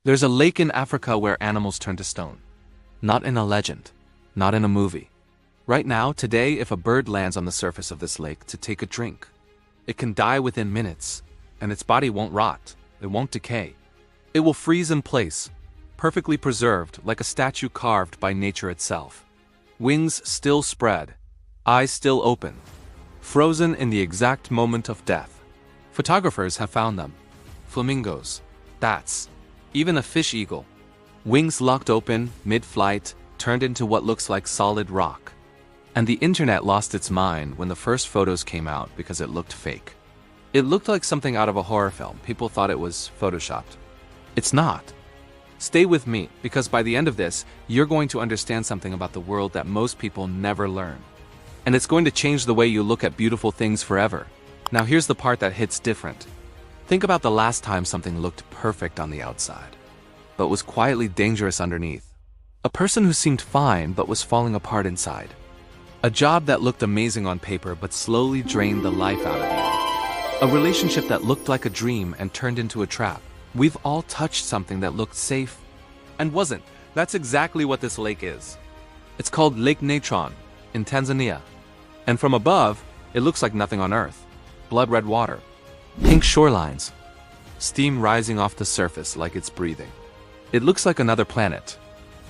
There's a lake in Africa where animals turn to stone. Not in a legend. Not in a movie. Right now, today, if a bird lands on the surface of this lake to take a drink, it can die within minutes, and its body won't rot. It won't decay. It will freeze in place, perfectly preserved like a statue carved by nature itself. Wings still spread, eyes still open, frozen in the exact moment of death. Photographers have found them. Flamingos, bats, even a fish eagle. Wings locked open, mid-flight, turned into what looks like solid rock. And the internet lost its mind when the first photos came out because it looked fake. It looked like something out of a horror film. People thought it was photoshopped. It's not. Stay with me, because by the end of this, you're going to understand something about the world that most people never learn. And it's going to change the way you look at beautiful things forever. Now here's the part that hits different. Think about the last time something looked perfect on the outside, but was quietly dangerous underneath. A person who seemed fine but was falling apart inside. A job that looked amazing on paper but slowly drained the life out of you. A relationship that looked like a dream and turned into a trap. We've all touched something that looked safe and wasn't. That's exactly what this lake is. It's called Lake Natron in Tanzania. And from above, it looks like nothing on Earth. Blood red water, pink shorelines, steam rising off the surface like it's breathing. It looks like another planet.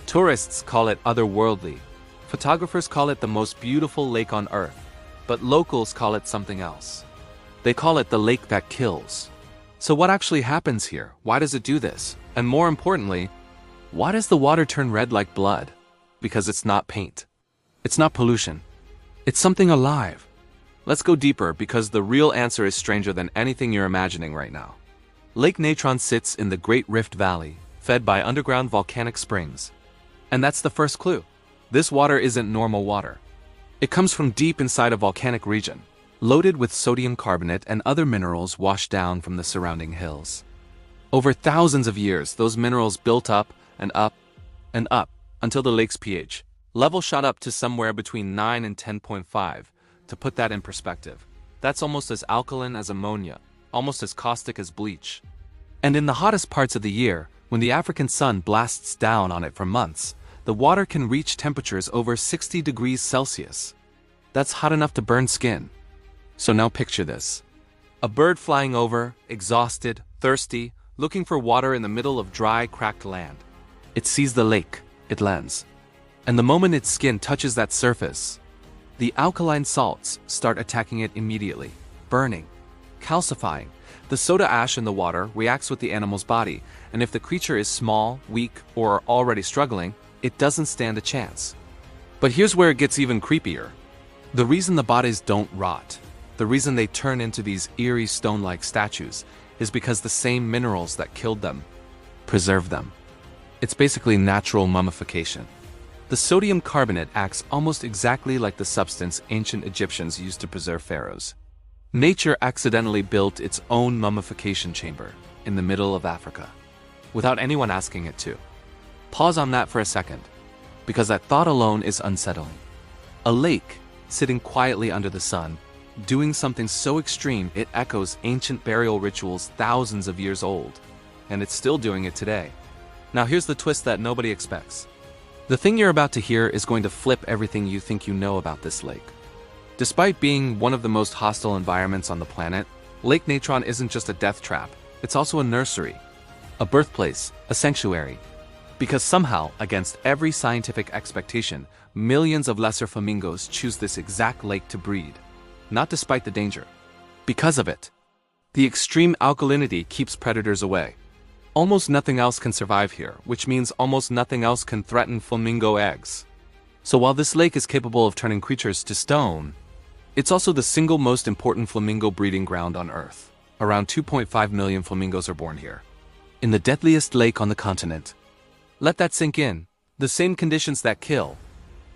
Tourists call it otherworldly. Photographers call it the most beautiful lake on Earth. But locals call it something else. They call it the lake that kills. So what actually happens here? Why does it do this? And more importantly, why does the water turn red like blood? Because it's not paint. It's not pollution. It's something alive. Let's go deeper, because the real answer is stranger than anything you're imagining right now. Lake Natron sits in the Great Rift Valley, fed by underground volcanic springs. And that's the first clue. This water isn't normal water. It comes from deep inside a volcanic region, loaded with sodium carbonate and other minerals washed down from the surrounding hills. Over thousands of years, those minerals built up and up and up until the lake's pH level shot up to somewhere between 9 and 10.5. To put that in perspective, that's almost as alkaline as ammonia, almost as caustic as bleach. And in the hottest parts of the year, when the African sun blasts down on it for months, the water can reach temperatures over 60 degrees Celsius. That's hot enough to burn skin. So now picture this. A bird flying over, exhausted, thirsty, looking for water in the middle of dry, cracked land. It sees the lake, it lands. And the moment its skin touches that surface, the alkaline salts start attacking it immediately, burning, calcifying. The soda ash in the water reacts with the animal's body, and if the creature is small, weak, or already struggling, it doesn't stand a chance. But here's where it gets even creepier. The reason the bodies don't rot, the reason they turn into these eerie stone-like statues, is because the same minerals that killed them preserve them. It's basically natural mummification. The sodium carbonate acts almost exactly like the substance ancient Egyptians used to preserve pharaohs. Nature accidentally built its own mummification chamber in the middle of Africa, without anyone asking it to. Pause on that for a second, because that thought alone is unsettling. A lake, sitting quietly under the sun, doing something so extreme it echoes ancient burial rituals thousands of years old, and it's still doing it today. Now here's the twist that nobody expects. The thing you're about to hear is going to flip everything you think you know about this lake. Despite being one of the most hostile environments on the planet, Lake Natron isn't just a death trap, it's also a nursery, a birthplace, a sanctuary. Because somehow, against every scientific expectation, millions of lesser flamingos choose this exact lake to breed. Not despite the danger. Because of it. The extreme alkalinity keeps predators away. Almost nothing else can survive here, which means almost nothing else can threaten flamingo eggs. So while this lake is capable of turning creatures to stone, it's also the single most important flamingo breeding ground on Earth. Around 2.5 million flamingos are born here. In the deadliest lake on the continent. Let that sink in. The same conditions that kill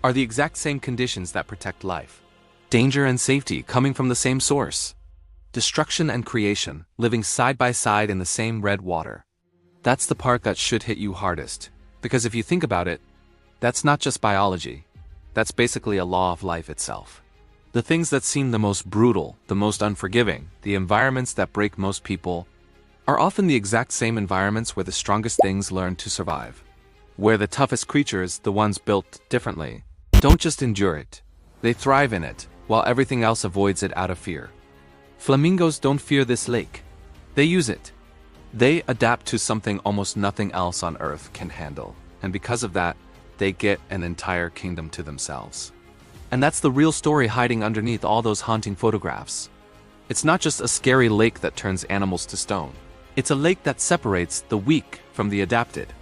are the exact same conditions that protect life. Danger and safety coming from the same source. Destruction and creation living side by side in the same red water. That's the part that should hit you hardest, because if you think about it, that's not just biology, that's basically a law of life itself. The things that seem the most brutal, the most unforgiving, the environments that break most people, are often the exact same environments where the strongest things learn to survive. Where the toughest creatures, the ones built differently, don't just endure it. They thrive in it, while everything else avoids it out of fear. Flamingos don't fear this lake. They use it. They adapt to something almost nothing else on Earth can handle, and because of that, they get an entire kingdom to themselves. And that's the real story hiding underneath all those haunting photographs. It's not just a scary lake that turns animals to stone. It's a lake that separates the weak from the adapted.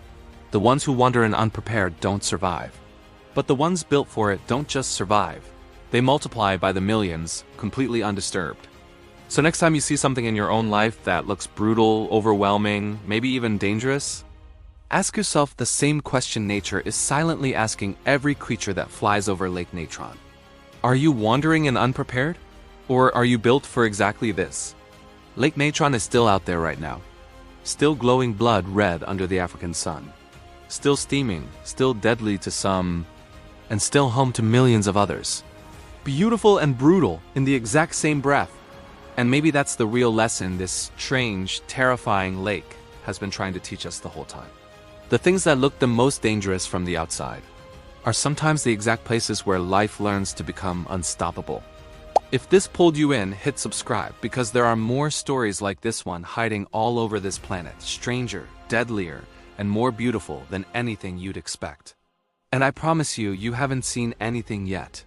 The ones who wander in unprepared don't survive. But the ones built for it don't just survive. They multiply by the millions, completely undisturbed. So next time you see something in your own life that looks brutal, overwhelming, maybe even dangerous, ask yourself the same question nature is silently asking every creature that flies over Lake Natron. Are you wandering and unprepared? Or are you built for exactly this? Lake Natron is still out there right now. Still glowing blood red under the African sun. Still steaming, still deadly to some, and still home to millions of others. Beautiful and brutal in the exact same breath. And maybe that's the real lesson this strange, terrifying lake has been trying to teach us the whole time. The things that look the most dangerous from the outside are sometimes the exact places where life learns to become unstoppable. If this pulled you in, hit subscribe, because there are more stories like this one hiding all over this planet, stranger, deadlier, and more beautiful than anything you'd expect. And I promise you, you haven't seen anything yet.